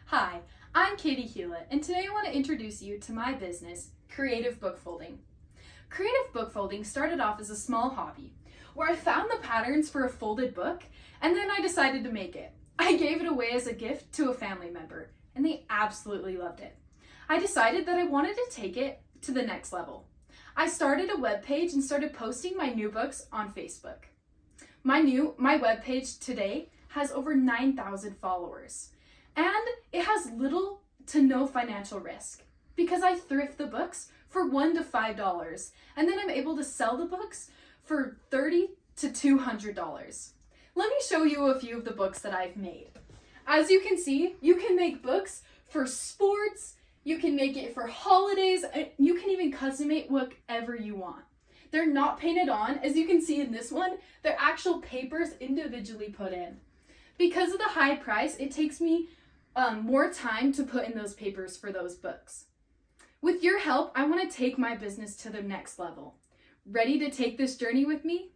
Hi, I'm Katie Hewlett, and today I want to introduce you to my business, Creative Book Folding. Creative book folding started off as a small hobby, where I found the patterns for a folded book, and then I decided to make it. I gave it away as a gift to a family member, and they absolutely loved it. I decided that I wanted to take it to the next level. I started a webpage and started posting my new books on Facebook. My webpage today has over 9,000 followers, and it has little to no financial risk because I thrift the books for $1 to $5, and then I'm able to sell the books for $30 to $200. Let me show you a few of the books that I've made. As you can see, you can make books for sports, you can make it for holidays, and you can even custom-make whatever you want. They're not painted on, as you can see in this one, they're actual papers individually put in. Because of the high price, it takes me more time to put in those papers for those books. With your help, I want to take my business to the next level. Ready to take this journey with me?